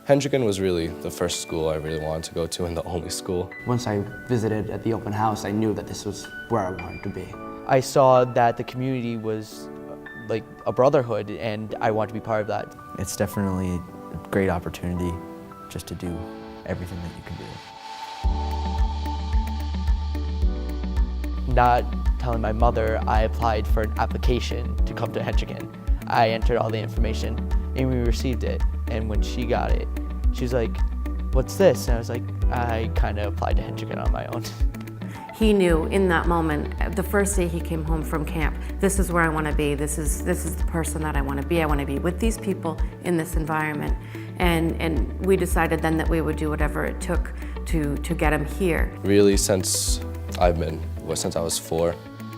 Hendricken was really the first school I really wanted to go to and the only school. Once I visited at the open house, I knew that this was where I wanted to be. I saw that the community was like a brotherhood, and I want to be part of that. It's definitely a great opportunity just to do everything that you can do. Not telling my mother, I applied for an application to come to Hendricken. I entered all the information and we received it. And when she got it, she was like, "What's this?" And I was like, I kind of applied to Hendricken on my own. He knew in that moment, the first day he came home from camp, this is where I want to be. This is the person that I want to be. I want to be with these people in this environment. And we decided then that we would do whatever it took to get him here. Really, since I was 4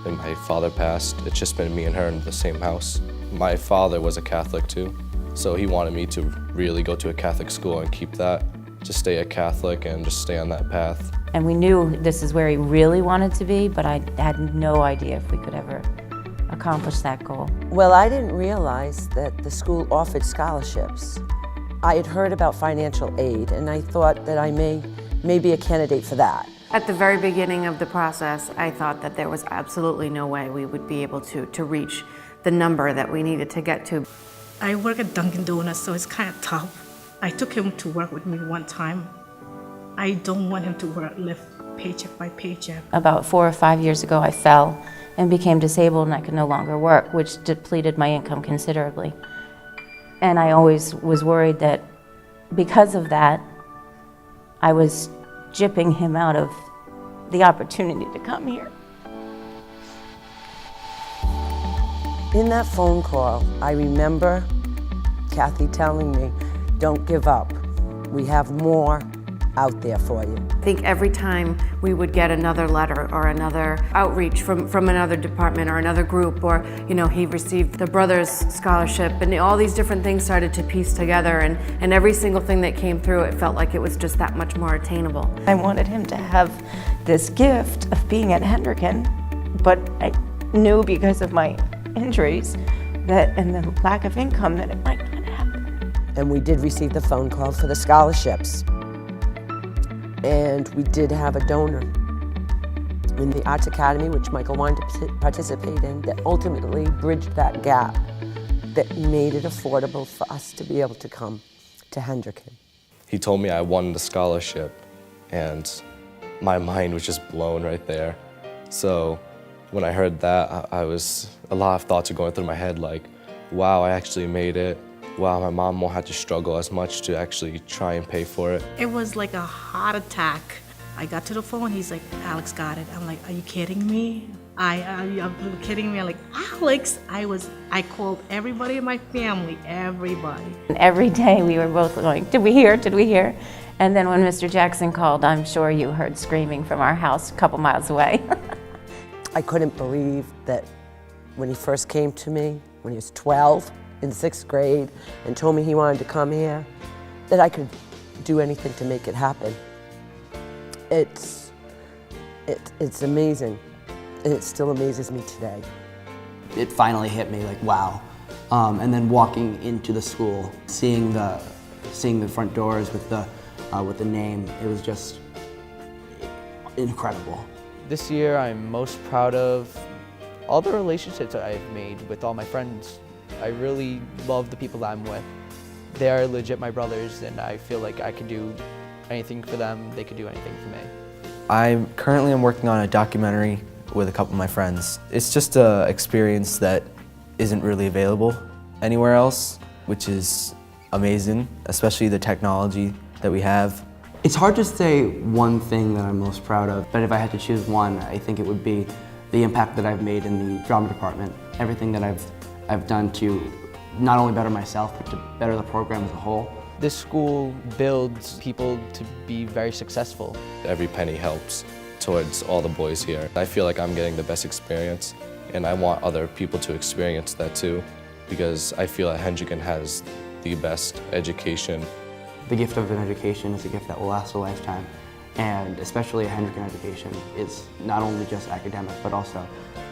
and my father passed, it's just been me and her in the same house. My father was a Catholic too, so he wanted me to really go to a Catholic school and keep that, just stay a Catholic and just stay on that path. And we knew this is where he really wanted to be, but I had no idea if we could ever accomplish that goal. Well, I didn't realize that the school offered scholarships. I had heard about financial aid, and I thought that I may be a candidate for that. At the very beginning of the process, I thought that there was absolutely no way we would be able to reach the number that we needed to get to. I work at Dunkin' Donuts, so it's kind of tough. I took him to work with me one time. I don't want him to live paycheck by paycheck. About 4 or 5 years ago, I fell and became disabled, and I could no longer work, which depleted my income considerably. And I always was worried that because of that, I was gypping him out of the opportunity to come here. In that phone call, I remember Kathy telling me, "Don't give up. We have more out there for you." I think every time we would get another letter or another outreach from another department or another group, or he received the Brothers Scholarship, and all these different things started to piece together, and every single thing that came through, it felt like it was just that much more attainable. I wanted him to have this gift of being at Hendricken, but I knew because of my injuries and the lack of income that it might not happen. And we did receive the phone call for the scholarships. And we did have a donor in the Arts Academy, which Michael wanted to participate in, that ultimately bridged that gap, that made it affordable for us to be able to come to Hendricken. He told me I won the scholarship, and my mind was just blown right there. So when I heard that, a lot of thoughts were going through my head, like, wow, I actually made it. Wow, my mom won't have to struggle as much to actually try and pay for it. It was like a heart attack. I got to the phone, he's like, "Alex got it." I'm like, "Are you kidding me?" Are you kidding me? I'm like, "Alex," I called everybody in my family, everybody. And every day we were both going, "Did we hear? Did we hear?" And then when Mr. Jackson called, I'm sure you heard screaming from our house a couple miles away. I couldn't believe that when he first came to me, when he was 12, in 6th grade, and told me he wanted to come here, that I could do anything to make it happen. It's amazing, and it still amazes me today. It finally hit me, like, wow. And then walking into the school, seeing the front doors with the name, it was just incredible. This year, I'm most proud of all the relationships I've made with all my friends. I really love the people that I'm with. They are legit my brothers, and I feel like I could do anything for them. They could do anything for me. I'm currently working on a documentary with a couple of my friends. It's just an experience that isn't really available anywhere else, which is amazing, especially the technology that we have. It's hard to say one thing that I'm most proud of, but if I had to choose one, I think it would be the impact that I've made in the drama department. Everything that I've done to not only better myself, but to better the program as a whole. This school builds people to be very successful. Every penny helps towards all the boys here. I feel like I'm getting the best experience, and I want other people to experience that too, because I feel that Hendricken has the best education. The gift of an education is a gift that will last a lifetime, and especially a Hendricken education is not only just academic, but also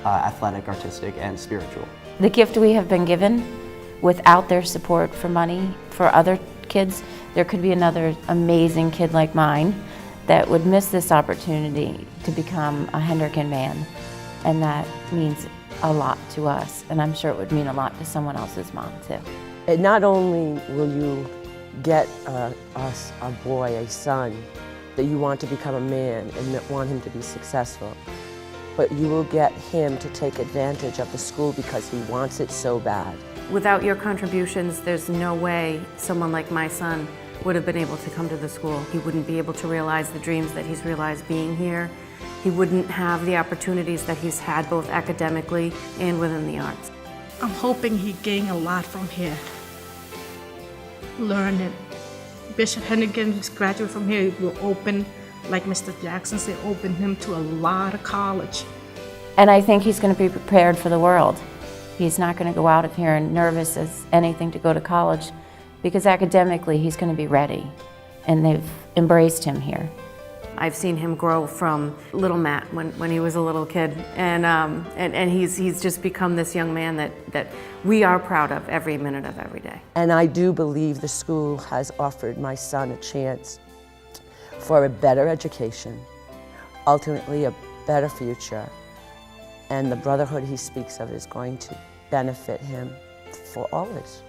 athletic, artistic, and spiritual. The gift we have been given, without their support for money for other kids, there could be another amazing kid like mine that would miss this opportunity to become a Hendricken man. And that means a lot to us, and I'm sure it would mean a lot to someone else's mom too. And not only will you get us a boy, a son, that you want to become a man and that want him to be successful, but you will get him to take advantage of the school because he wants it so bad. Without your contributions, there's no way someone like my son would have been able to come to the school. He wouldn't be able to realize the dreams that he's realized being here. He wouldn't have the opportunities that he's had both academically and within the arts. I'm hoping he gain a lot from here. Learn it. Bishop Hendricken, who's graduated from here, will open, like Mr. Jackson said, open him to a lot of college. And I think he's going to be prepared for the world. He's not going to go out of here and nervous as anything to go to college, because academically he's going to be ready, and they've embraced him here. I've seen him grow from little Matt when he was a little kid, and he's just become this young man that we are proud of every minute of every day. And I do believe the school has offered my son a chance for a better education, ultimately a better future, and the brotherhood he speaks of is going to benefit him for always.